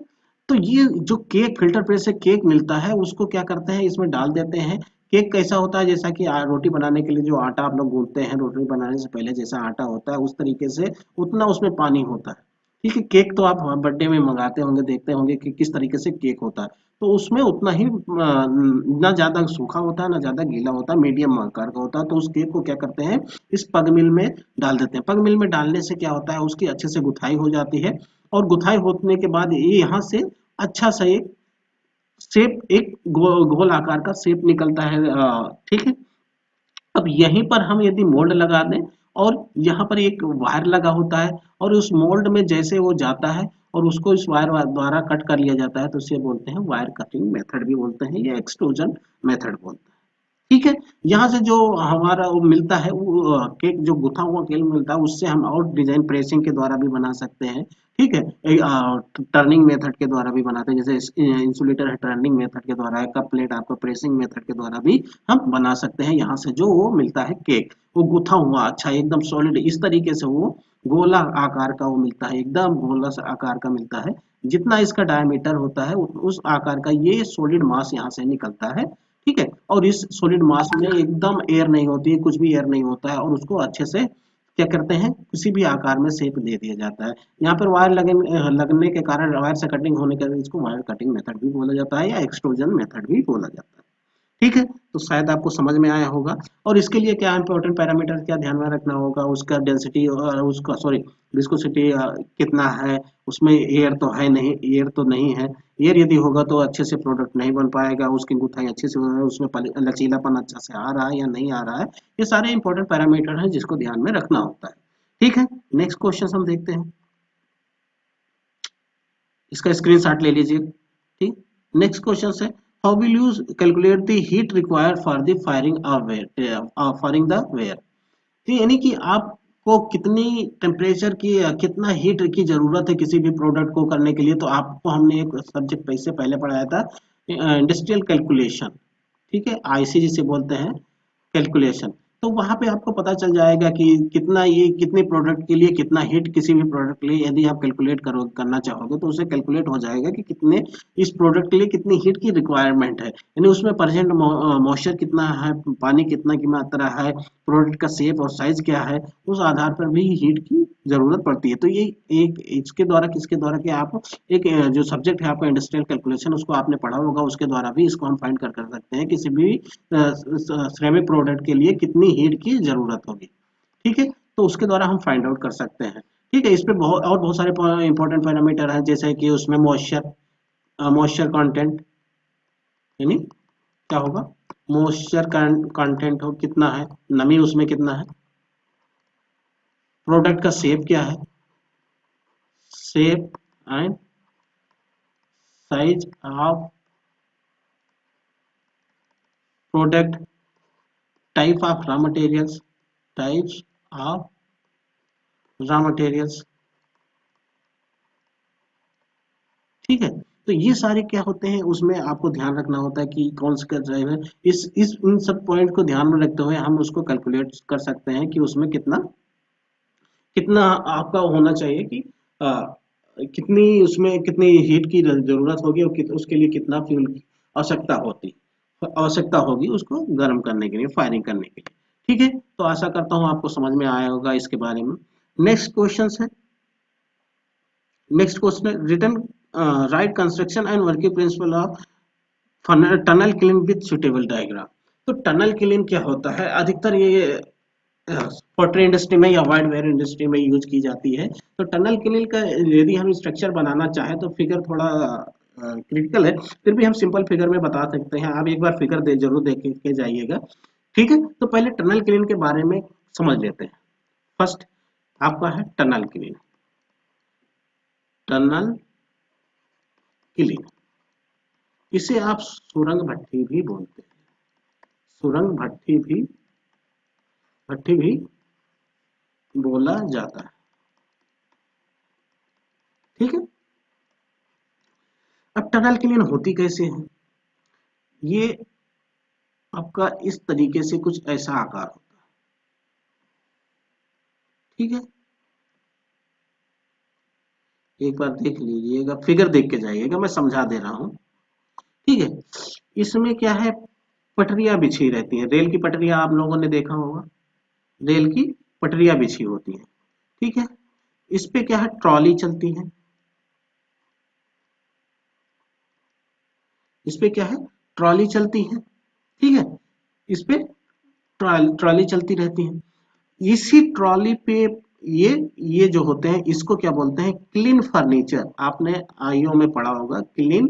तो ये जो केक फिल्टर प्रेस से केक मिलता है उसको क्या करते हैं, इसमें डाल देते हैं। केक कैसा होता है, जैसा कि रोटी बनाने के लिए जो आटा आप लोग गूंथते हैं, रोटी बनाने से पहले जैसा आटा होता है उस तरीके से उतना उसमें पानी होता है। ठीक है, केक तो आप बर्थडे में मंगाते होंगे, देखते होंगे कि किस तरीके से केक होता है। तो उसमें उतना ही ना ज्यादा सूखा होता है ना ज्यादा गीला होता है, मीडियम आकार का होता है। तो उस केक को क्या करते हैं, इस पग मिल में डाल देते हैं। पग मिल में डालने से क्या होता है, उसकी अच्छे से गुथाई हो जाती है, और गुथाई होने के बाद ये यहाँ से अच्छा सा एक शेप, एक गोल आकार का शेप निकलता है। ठीक है, अब यहीं पर हम यदि मोल्ड लगा दें, और यहाँ पर एक वायर लगा होता है, और उस मोल्ड में जैसे वो जाता है और उसको इस वायर द्वारा कट कर लिया जाता है, तो इसे बोलते हैं वायर कटिंग मेथड भी बोलते हैं, या एक्सट्रूजन मेथड बोलते हैं। ठीक है, यहाँ से जो हमारा वो मिलता है, वो केक जो गुथा हुआ केक मिलता है, उससे हम और डिजाइन प्रेसिंग के द्वारा भी बना सकते हैं। ठीक है, टर्निंग मेथड के द्वारा भी बनाते हैं, जैसे इंसुलेटर है, टर्निंग मेथड के द्वारा है, कप प्लेट आपको प्रेसिंग मेथड के द्वारा भी हम बना सकते हैं। यहाँ से जो वो मिलता है केक, वो गुथा हुआ अच्छा एकदम सॉलिड इस तरीके से वो गोला आकार का वो मिलता है, एकदम गोला सा आकार का मिलता है। जितना इसका डायमीटर होता है उस आकार का ये सॉलिड मास यहाँ से निकलता है। ठीक है, और इस सॉलिड मास में एकदम एयर नहीं होती है, कुछ भी एयर नहीं होता है, और उसको अच्छे से क्या करते हैं, किसी भी आकार में शेप दे दिया जाता है। यहाँ पर वायर लगने के कारण, वायर से कटिंग होने के कारण इसको वायर कटिंग मेथड भी बोला जाता है, या एक्सट्रूजन मेथड भी बोला जाता है। ठीक है, तो शायद आपको समझ में आया होगा। और इसके लिए क्या इंपॉर्टेंट पैरामीटर क्या ध्यान में रखना होगा, उसका डेंसिटी और उसका सॉरी विस्कोसिटी कितना है, उसमें एयर तो है नहीं, एयर तो नहीं है। एयर यदि होगा तो अच्छे से प्रोडक्ट नहीं बन पाएगा, उसकी गुथाई अच्छे से हो, उसमें लचीलापन अच्छा से आ रहा है या नहीं आ रहा है। ये सारे इंपॉर्टेंट पैरामीटर हैं जिसको ध्यान में रखना होता है। ठीक है, नेक्स्ट क्वेश्चन हम देखते हैं, इसका स्क्रीनशॉट ले लीजिए। ठीक, नेक्स्ट क्वेश्चन है, how will you calculate the heat required for the firing firing the ware. तो यानी कि आपको कितनी टेम्परेचर की कितना हीट की जरूरत है किसी भी प्रोडक्ट को करने के लिए। तो आपको हमने एक सब्जेक्ट इससे पहले पढ़ाया था, इंडस्ट्रियल कैलकुलेशन। ठीक है, आईसी जिसे बोलते हैं, कैलकुलेशन। तो वहां पे आपको पता चल जाएगा कि कितना ये कितने प्रोडक्ट के लिए कितना हीट, किसी भी प्रोडक्ट के लिए यदि आप कैलकुलेट करो करना चाहोगे तो उसे कैलकुलेट हो जाएगा कि कितने इस प्रोडक्ट के लिए कितनी हीट की रिक्वायरमेंट है, यानी उसमें प्रेजेंट मॉइस्चर कितना है, पानी कितना की मात्रा है, प्रोडक्ट का शेप और साइज क्या है, उस आधार पर भी हीट की जरूरत पड़ती है। तो ये एक इसके द्वारा किसके द्वारा कि आप एक जो सब्जेक्ट है आपका इंडस्ट्रियल कैलकुलेशन, उसको आपने पढ़ा होगा, उसके द्वारा भी इसको हम फाइंड कर सकते हैं किसी भी सिरेमिक प्रोडक्ट के लिए कितनी हीट की जरूरत होगी। ठीक है, तो उसके द्वारा हम फाइंड आउट कर सकते हैं। ठीक है, इस पे बहुत सारे इंपॉर्टेंट पैरामीटर हैं, जैसे कि उसमें मॉइस्चर, मॉइस्चर कंटेंट, यानी क्या होगा, मॉइस्चर कंटेंट हो कितना है, नमी उसमें कितना है, प्रोडक्ट का शेप क्या है, shape and size of product, type of raw materials, types of raw materials, ठीक है। तो ये सारे क्या होते हैं, उसमें आपको ध्यान रखना होता है कि कौन सा ड्राइव है। इस इन सब पॉइंट को ध्यान में रखते हुए हम उसको कैलकुलेट कर सकते हैं कि उसमें कितना कितना आपका होना चाहिए कि कितनी उसमें कितनी हीट की जरूरत होगी और उसके लिए कितना फ्यूल की आवश्यकता होगी उसको गर्म करने के लिए, फायरिंग करने के लिए। ठीक है, तो आशा करता हूँ आपको समझ में आया होगा इसके बारे में। नेक्स्ट क्वेश्चन है, नेक्स्ट क्वेश्चन है return right construction and working principle of tunnel clean with suitable diagram. तो टनल क्लीन क्या होता है, अधिकतर ये पोल्ट्री इंडस्ट्री में या वाइड वेयर इंडस्ट्री में यूज की जाती है। तो टनल क्लीन का यदि हम स्ट्रक्चर बनाना चाहें तो फिगर थोड़ा क्रिटिकल है, फिर भी हम सिंपल फिगर में बता सकते हैं। आप एक बार फिगर जरूर देख के जाइएगा। ठीक है, तो पहले टनल क्लीन के बारे में समझ लेते हैं। फर्स्ट आपका है टनल क्लीन। टनल क्लीन, इसे आप सुरंग भट्टी भी बोलते हैं। सुरंग भट्टी भी बोला जाता है। ठीक है, अब टनल क्लीन होती कैसे है, ये आपका इस तरीके से कुछ ऐसा आकार होता है। ठीक है, एक बार देख लीजिएगा, फिगर देख के जाइएगा, मैं समझा दे रहा हूं। ठीक है, इसमें क्या है, पटरियां बिछी रहती हैं, रेल की पटरियां आप लोगों ने देखा होगा, रेल की पटरियां बिछी होती हैं। ठीक है, इस पे क्या है, ट्रॉली चलती है। इस पे क्या है, ट्रॉली चलती है। ठीक है, इस पे ट्रॉली चलती रहती है। इसी ट्रॉली पे ये ये जो होते हैं इसको क्या बोलते हैं, क्लीन फर्नीचर। आपने आईओ में पढ़ा होगा क्लीन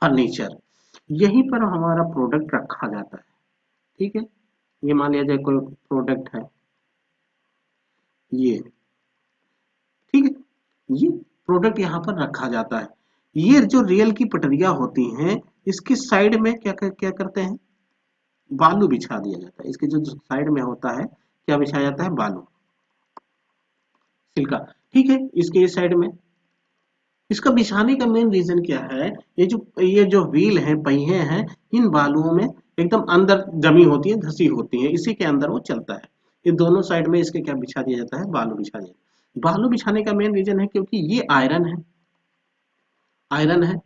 फर्नीचर। यहीं पर हमारा प्रोडक्ट रखा जाता है। ठीक है, ये मान लिया जाए कोई प्रोडक्ट है ये। ठीक है, ये प्रोडक्ट यहाँ पर रखा जाता है। ये जो रेल की पटरियां होती हैं इसकी साइड में क्या करते हैं, बालू बिछा दिया जाता है। इसके जो साइड में होता है क्या बिछाया जाता है, बालू, सिल्का। ठीक है, इसके इस साइड में इसका बिछाने का मेन रीजन क्या है, ये जो व्हील है, पहिए हैं, इन बालुओं में एकदम अंदर जमी होती है, धसी होती है, इसी के अंदर वो चलता है। ये दोनों साइड में इसके क्या बिछा दिया जाता है, बालू बिछा दिया जाता है। बालू बिछाने का मेन रीजन है क्योंकि ये आयरन है, आयरन है।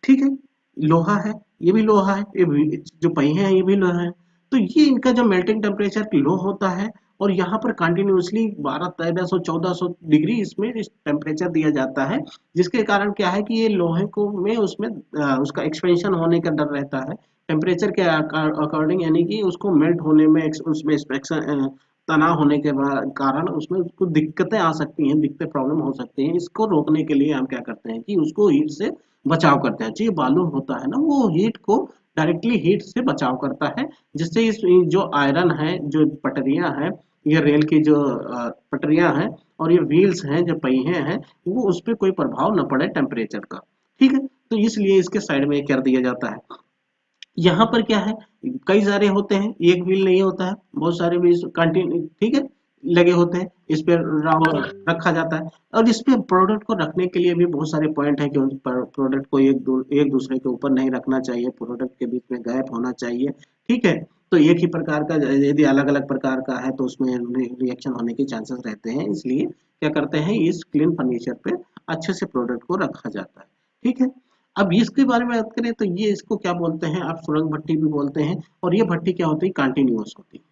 ठीक है, लोहा है, ये भी लोहा है, जो पहिए हैं ये भी लोहा है। तो ये इनका जो मेल्टिंग टेम्परेचर लो होता है और यहाँ पर कंटिन्यूसली 1200-1300-1400 डिग्री इसमें इस टेम्परेचर दिया जाता है, जिसके कारण क्या है कि ये लोहे को में उसमें उसका एक्सपेंशन होने का डर रहता है टेम्परेचर के अकॉर्डिंग, यानी कि उसको मेल्ट होने में उसमें तनाव होने के कारण उसमें उसको दिक्कतें आ सकती हैं, दिक्कतें प्रॉब्लम हो सकती हैं। इसको रोकने के लिए हम क्या करते हैं कि उसको हीट से बचाव करते हैं। जो ये बालू होता है ना, वो हीट को डायरेक्टली हीट से बचाव करता है, जिससे इस जो आयरन है, जो पटरियां हैं, ये रेल की जो पटरियां हैं और ये व्हील्स हैं, जो पहिए हैं, वो उस पर कोई प्रभाव न पड़े टेम्परेचर का। ठीक है, तो इसलिए इसके साइड में कर दिया जाता है। यहाँ पर क्या है, कई सारे होते हैं, एक व्हील नहीं होता है, बहुत सारे व्हील्स कंटिन्यू, ठीक है, लगे होते हैं। इस पे रखा जाता है और इस पे प्रोडक्ट को रखने के लिए भी बहुत सारे पॉइंट है कि उस पर प्रोडक्ट को एक दूसरे के ऊपर नहीं रखना चाहिए, प्रोडक्ट के बीच में गैप होना चाहिए। ठीक है, तो एक ही प्रकार का यदि अलग अलग प्रकार का है तो उसमें रिएक्शन होने के चांसेस रहते हैं, इसलिए क्या करते हैं, इस क्लीन फर्नीचर पे अच्छे से प्रोडक्ट को रखा जाता है। ठीक है, अब इसके बारे में बात करें तो ये इसको क्या बोलते हैं, आप सुरंग भट्टी भी बोलते हैं। और ये भट्टी क्या होती है, कंटिन्यूअस होती है।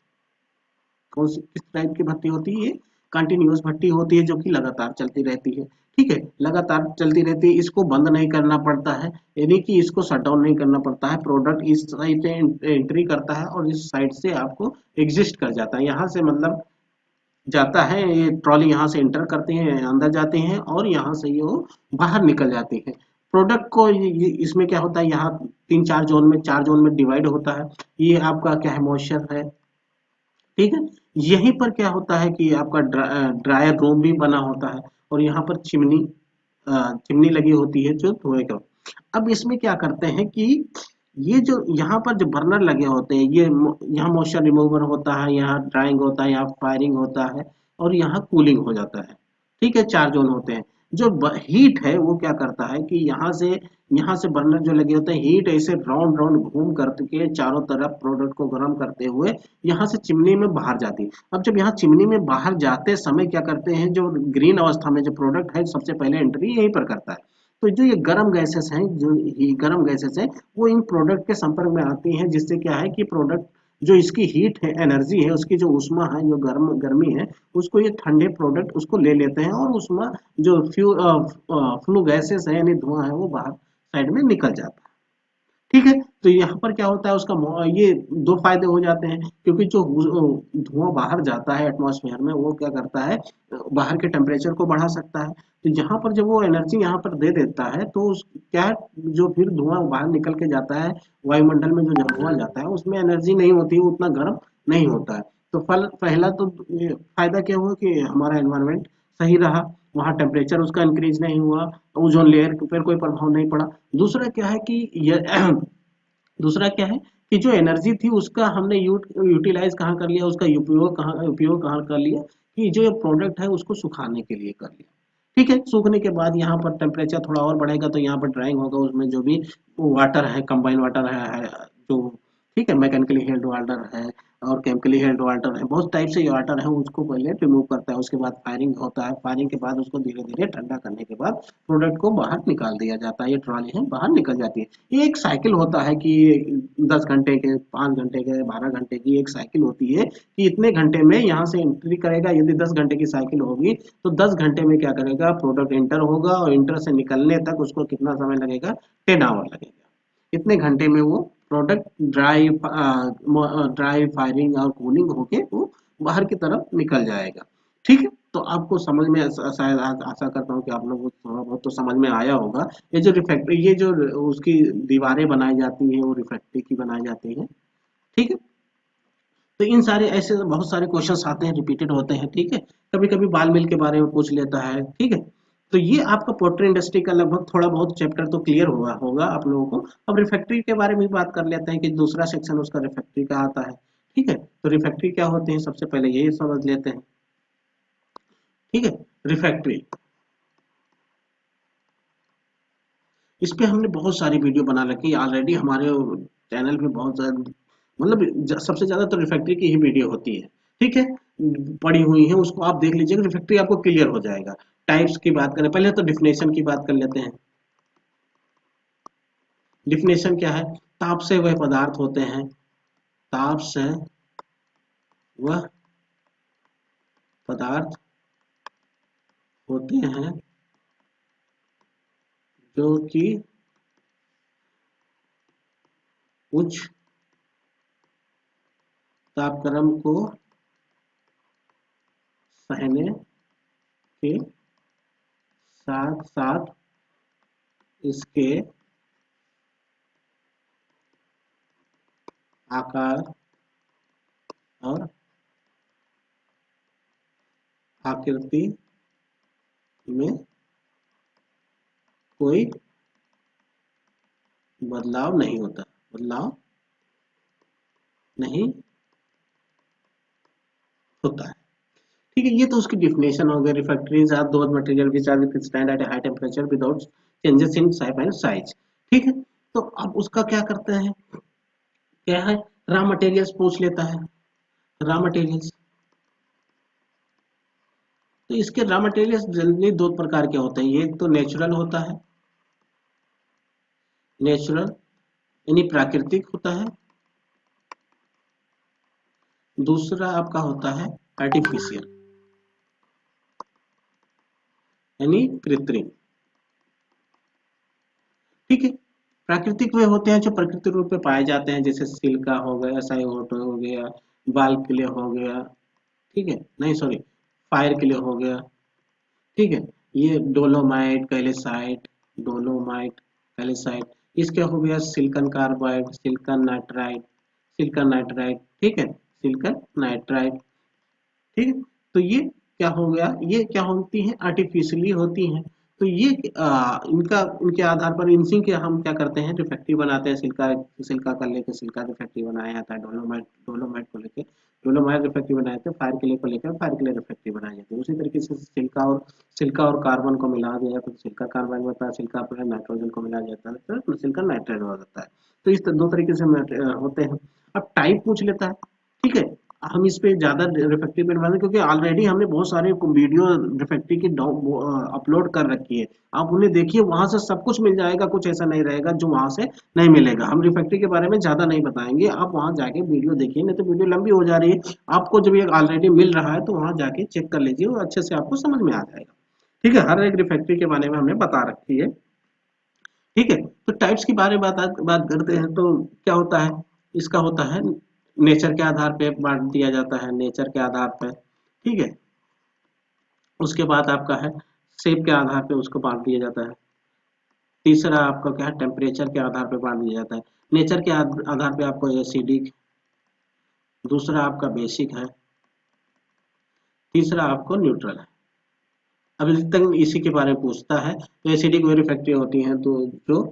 कौन सी किस टाइप की भट्टी होती है, ये कंटिन्यूअस भट्टी होती है जो कि लगातार चलती रहती है। ठीक है, लगातार चलती रहती है, इसको बंद नहीं करना पड़ता है, यानी कि इसको शट डाउन नहीं करना पड़ता है। प्रोडक्ट इस साइड से एंट्री करता है और इस साइड से आपको एग्जिस्ट कर जाता है, यहाँ से मतलब जाता है, ये ट्रॉली यहाँ से एंटर करती है, अंदर जाती हैं और यहाँ से ये वो बाहर निकल जाती है। प्रोडक्ट को इसमें क्या होता है, यहाँ तीन चार जोन में, चार जोन में डिवाइड होता है। ये आपका क्या है, मॉइस्चर है। ठीक है, यहीं पर क्या होता है कि आपका ड्रायर रूम भी बना होता है और यहाँ पर चिमनी लगी होती है जो धुएं का। अब इसमें क्या करते हैं कि ये जो यहाँ पर जो बर्नर लगे होते हैं, ये यहाँ मॉइस्चर रिमूवर होता है, यहाँ ड्राइंग होता है, यहाँ फायरिंग होता है और यहाँ कूलिंग हो जाता है। ठीक है, 4 जोन होते हैं। जो हीट है वो क्या करता है कि यहाँ से बर्नर जो लगे होते हैं, हीट ऐसे राउंड राउंड घूम करके चारों तरफ प्रोडक्ट को गर्म करते हुए यहाँ से चिमनी में बाहर जाती है। अब जब यहाँ चिमनी में बाहर जाते समय क्या करते हैं, जो ग्रीन अवस्था में जो प्रोडक्ट है सबसे पहले एंट्री यहीं पर करता है। तो जो ये गर्म गैसेस हैं, जो ये गर्म गैसेस हैं, वो इन प्रोडक्ट के संपर्क में आती हैं, जिससे क्या है कि प्रोडक्ट जो इसकी हीट है, एनर्जी है, उसकी जो ऊष्मा है, जो गर्मी है, उसको ये ठंडे प्रोडक्ट उसको ले लेते हैं, और उसमें जो फ्लू गैसेस है यानी धुआं है वो बाहर साइड में निकल जाता है। ठीक है, तो यहाँ पर क्या होता है, उसका ये दो फायदे हो जाते हैं, क्योंकि जो धुआं बाहर जाता है एटमॉस्फेयर में, वो क्या करता है, बाहर के टेम्परेचर को बढ़ा सकता है। तो यहाँ पर जब वो एनर्जी यहाँ पर दे देता है, तो क्या है, जो फिर धुआं बाहर निकल के जाता है वायुमंडल में, जो जब धुआं जाता है उसमें एनर्जी नहीं होती, वो उतना गर्म नहीं होता है। तो पहला तो ये फायदा क्या हुआ कि हमारा एनवायरनमेंट सही रहा, वहाँ टेम्परेचर उसका इंक्रीज नहीं हुआ, ओजोन लेयर पर कोई प्रभाव नहीं पड़ा। दूसरा क्या है कि ये दूसरा क्या है कि जो एनर्जी थी उसका हमने यूटिलाइज कहाँ कर लिया, उसका उपयोग कहाँ कर लिया, कि जो ये प्रोडक्ट है उसको सुखाने के लिए कर लिया। ठीक है, सूखने के बाद यहाँ पर टेम्परेचर थोड़ा और बढ़ेगा, तो यहाँ पर ड्राइंग होगा, उसमें जो भी वाटर है, कंबाइन वाटर है जो, ठीक है, मैकेनिकली हेल्ड वाटर है और केमिकली हेल्ड वाटर है, बहुत टाइप से वाटर है, उसको पहले रिमूव करता है, उसके बाद फायरिंग होता है, फायरिंग के बाद उसको धीरे धीरे ठंडा करने के बाद प्रोडक्ट को बाहर निकाल दिया जाता है, ये ट्रॉली है बाहर निकल जाती है। ये एक साइकिल होता है कि 10 घंटे के, 5 घंटे के, 12 घंटे की एक साइकिल होती है, कि इतने घंटे में यहाँ से एंट्री करेगा। यदि 10 घंटे की साइकिल होगी तो 10 घंटे में क्या करेगा, प्रोडक्ट इंटर होगा, और इंटर से निकलने तक उसको कितना समय लगेगा, 10 आवर लगेगा। इतने घंटे में वो प्रोडक्ट ड्राई फायरिंग और कूलिंग होके वो बाहर की तरफ निकल जाएगा। ठीक है, तो आपको समझ में शायद आशा करता हूँ कि आप लोगों को थोड़ा बहुत तो समझ में आया होगा। ये जो उसकी दीवारें बनाई जाती हैं वो रिफ्रैक्टरी की बनाई जाती हैं। ठीक है, तो इन सारे ऐसे बहुत सारे क्वेश्चंस आते हैं, रिपीटेड होते हैं। ठीक है, कभी कभी बाल मिल के बारे में पूछ लेता है। ठीक है, तो ये आपका पोल्ट्री इंडस्ट्री का लगभग थोड़ा बहुत चैप्टर तो क्लियर हुआ होगा आप लोगों को। अब रिफैक्ट्री के बारे में भी बात कर लेते हैं कि दूसरा सेक्शन उसका रिफैक्ट्री का आता है। ठीक है, तो रिफैक्ट्री क्या होते हैं, सबसे पहले यही समझ लेते हैं। ठीक है, रिफैक्ट्री, इस पे हमने बहुत सारी वीडियो बना रखी है ऑलरेडी हमारे चैनल पे, बहुत ज्यादा, मतलब सबसे ज्यादा तो रिफैक्ट्री की ही वीडियो होती है। ठीक है, पड़ी हुई है, उसको आप देख लीजिएगा, रिफैक्ट्री आपको क्लियर हो जाएगा। टाइप्स की बात करें, पहले तो डिफिनेशन की बात कर लेते हैं। डिफिनेशन क्या है, ताप से वह पदार्थ होते हैं, ताप से वह पदार्थ होते हैं जो कि उच्च तापक्रम को सहने के साथ साथ इसके आकार और आकृति में कोई बदलाव नहीं होता, बदलाव नहीं होता है। ठीक है, ये तो उसकी डिफिनेशन हो गई। Refractories are those material which are withstand at high temperature without changes in shape and size. ठीक है, तो अब उसका क्या करते हैं, क्या है, रॉ मटेरियल्स पूछ लेता है। रॉ मटेरियल्स, तो इसके रॉ मटेरियल्स जनरली दो प्रकार के होते हैं, एक तो नेचुरल होता है, नेचुरल यानी प्राकृतिक होता है, दूसरा आपका होता है आर्टिफिशियल यानी कृत्रिम। ठीक है, प्राकृतिक वे होते हैं जो प्राकृतिक रूप में पाए जाते हैं, जैसे सिल्का हो गया, साइवोट हो गया, बाल क्ले हो गया। ठीक है, नहीं सॉरी, फायर क्ले हो गया। ठीक है, ये डोलोमाइट कैल्साइट, डोलोमाइट कैल्साइट, इसका हो गया silicon carbide, silicon nitride, silicon nitride. ठीक है, सिलिकॉन नाइट्राइड। ठीक है, तो ये क्या हो गया, ये क्या होती हैं, आर्टिफिशियली होती हैं। तो ये इनके आधार पर इनसी के हम क्या करते हैं, रिफ्रैक्टिव बनाते हैं। सिलिका सिलिका का लेके सिलिका रिफ्रैक्टिव बनाया जाता है। डोलोमाइट को लेके डोलोमाइट रिफ्रैक्टिव बनाए जाते हैं। फायर के लिए को लेकर फायर के लिए रिफ्रैक्टिव बनाए जाते हैं। उसी तरीके से सिलिका और कार्बन को मिला दिया तो सिलिका कार्बन होता है, सिलिका पर नाइट्रोजन को मिला जाता है तो सिलिका नाइट्राइड हो जाता है। तो इस दो तरीके से होते हैं। अब टाइप पूछ लेता है, ठीक है। हम इस पे ज्यादा रिफ्रैक्टिव पे नहीं, क्योंकि ऑलरेडी हमने बहुत सारे वीडियो रिफ्रैक्टिव की अपलोड कर रखी है। आप उन्हें देखिए, वहां से सब कुछ मिल जाएगा, कुछ ऐसा नहीं रहेगा जो वहां से नहीं मिलेगा। हम रिफ्रैक्टिव के बारे में ज्यादा नहीं बताएंगे, आप वहां जाके वीडियो देखिए, नहीं तो वीडियो लंबी हो जा रही है। आपको जब ये ऑलरेडी मिल रहा है तो वहां जाके चेक कर लीजिए, वो अच्छे से आपको समझ में आ जाएगा। ठीक है, हर एक रिफ्रैक्टिव के बारे में हमने बता रखी है। ठीक है, तो टाइप्स के बारे में बात करते हैं तो क्या होता है, इसका होता है नेचर के आधार पे बांट दिया जाता है, नेचर के आधार पे। ठीक है, उसके बाद आपका है शेप के आधार पे उसको बांट दिया जाता है। तीसरा आपका क्या है, टेम्परेचर के आधार पे बांट दिया जाता है। नेचर के आधार पे आपको एसिडिक, दूसरा आपका बेसिक है, तीसरा आपको न्यूट्रल है। अब तक इसी के बारे में पूछता है तो एसिडिक वेरी फैक्ट्री होती हैं तो जो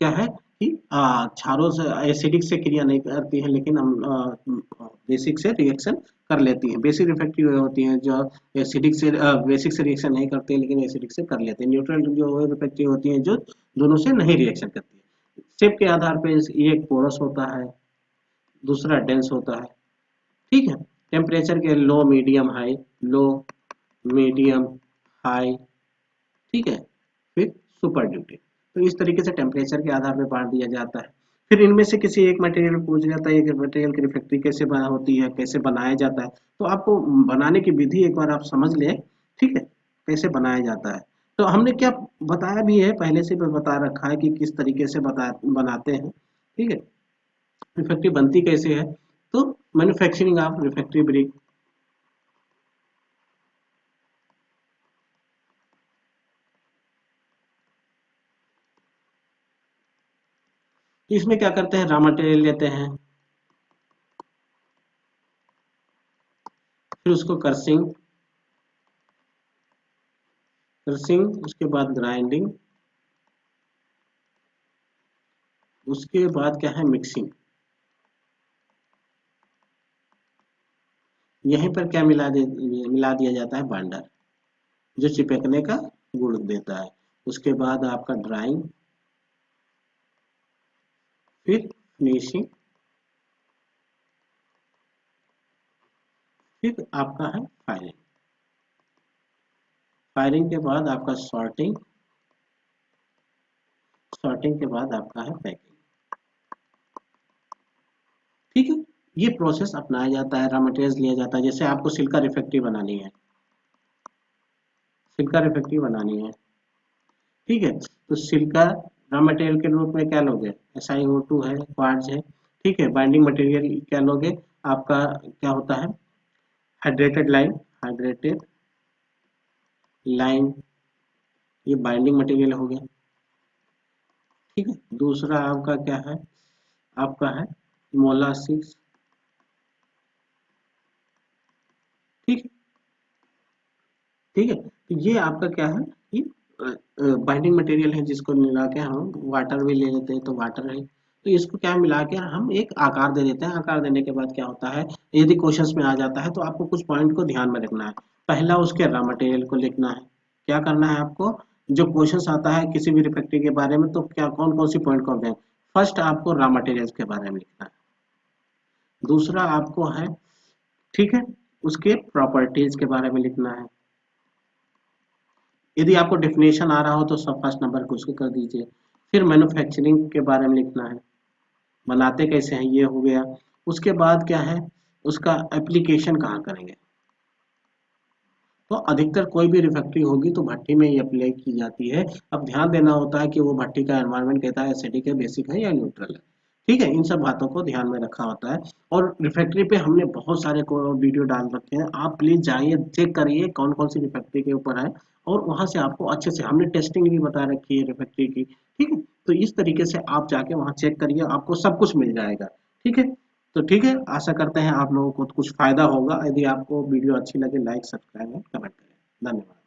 क्या है कि क्षारों से एसिडिक से क्रिया नहीं करती है, लेकिन हम बेसिक से रिएक्शन कर लेती हैं। बेसिक रिफ्रैक्टिव होती हैं जो एसिडिक से बेसिक से रिएक्शन नहीं करती है, लेकिन एसिडिक से कर लेते हैं। न्यूट्रल जो रिफ्रैक्टिव होती हैं जो दोनों से नहीं रिएक्शन करती है। शेप के आधार पे ये एक पोरस होता है, दूसरा डेंस होता है। ठीक है, टेम्परेचर के लो मीडियम हाई, लो मीडियम हाई, ठीक है, फिर सुपर ड्यूटी। तो इस तरीके से टेम्परेचर के आधार पर बांट दिया जाता है। फिर इनमें से किसी एक मटेरियल पूछ जाता है कि मटेरियल की रिफ्रैक्टिव कैसे बना होती है, कैसे बनाया जाता है। तो आपको बनाने की विधि एक बार आप समझ लें, ठीक है, कैसे बनाया जाता है। तो हमने क्या बताया भी है, पहले से भी बता रखा है कि किस तरीके से बनाते हैं। ठीक है, रिफ्रैक्टिव बनती कैसे है, तो मैन्युफैक्चरिंग ऑफ रिफ्रैक्टिव ब्रिक। इसमें क्या करते हैं, रॉ मटेरियल लेते हैं, फिर उसको क्रशिंग, उसके बाद ग्राइंडिंग, उसके बाद क्या है मिक्सिंग। यहीं पर क्या मिला दिया जाता है, बाइंडर, जो चिपकने का गुण देता है। उसके बाद आपका ड्राइंग, फिर फिनिशिंग, फिर आपका है फायरिंग। फायरिंग के बाद आपका सॉर्टिंग, सॉर्टिंग के बाद आपका है पैकिंग। ठीक है, ये प्रोसेस अपनाया जाता है, रॉ मटेरियल लिया जाता है। जैसे आपको सिलिका रिफ्रैक्टिव बनानी है, सिलिका रिफ्रैक्टिव बनानी है, ठीक है, तो सिलिका रॉ मटेरियल के रूप में क्या लोगे, SiO2 है, क्वार्ट्ज है। ठीक है, बाइंडिंग मटेरियल क्या लोगे, आपका क्या होता है, हाइड्रेटेड लाइम, हाइड्रेटेड लाइम, ये बाइंडिंग मटेरियल हो गया। ठीक है, दूसरा आपका क्या है, आपका है मोलासिस। ठीक है, ठीक है, तो ये आपका क्या है कि बाइंडिंग मटेरियल है, जिसको मिला के हम वाटर भी ले लेते हैं तो वाटर है। तो इसको क्या मिला के हम एक आकार दे देते हैं। आकार देने के बाद क्या होता है, यदि क्वेश्चंस में आ जाता है तो आपको कुछ पॉइंट को ध्यान में रखना है। पहला उसके रॉ मटेरियल को लिखना है। क्या करना है आपको, जो क्वेश्चंस आता है किसी भी रिफ्रैक्टिव के बारे में तो क्या कौन कौन सी पॉइंट को दें। फर्स्ट आपको रॉ मटेरियल्स के बारे में लिखना है, दूसरा आपको है, ठीक है, उसके प्रॉपर्टीज के बारे में लिखना है। यदि आपको डेफिनेशन आ रहा हो तो सब फर्स्ट नंबर को उसको कर दीजिए। फिर मैन्युफैक्चरिंग के बारे में लिखना है, बनाते कैसे हैं, ये हो गया। उसके बाद क्या है, उसका एप्लीकेशन कहाँ करेंगे। तो अधिकतर कोई भी रिफैक्ट्री होगी तो भट्टी में ही अप्लाई की जाती है। अब ध्यान देना होता है कि वो भट्टी का एनवायरनमेंट कहता है, एसिडिक है, बेसिक है या न्यूट्रल है। ठीक है, इन सब बातों को ध्यान में रखा होता है। और रिफैक्ट्री पे हमने बहुत सारे वीडियो डाल रखे हैं, आप प्लीज जाइए, चेक करिए कौन कौन सी रिफैक्ट्री के ऊपर है, और वहां से आपको अच्छे से हमने टेस्टिंग भी बता रखी है रिफैक्ट्री की। ठीक है, तो इस तरीके से आप जाके वहां चेक करिए, आपको सब कुछ मिल जाएगा। ठीक है, तो ठीक है, आशा करते हैं आप लोगों को कुछ फायदा होगा। यदि आपको वीडियो अच्छी लगे, लाइक, सब्सक्राइब और कमेंट करें। धन्यवाद।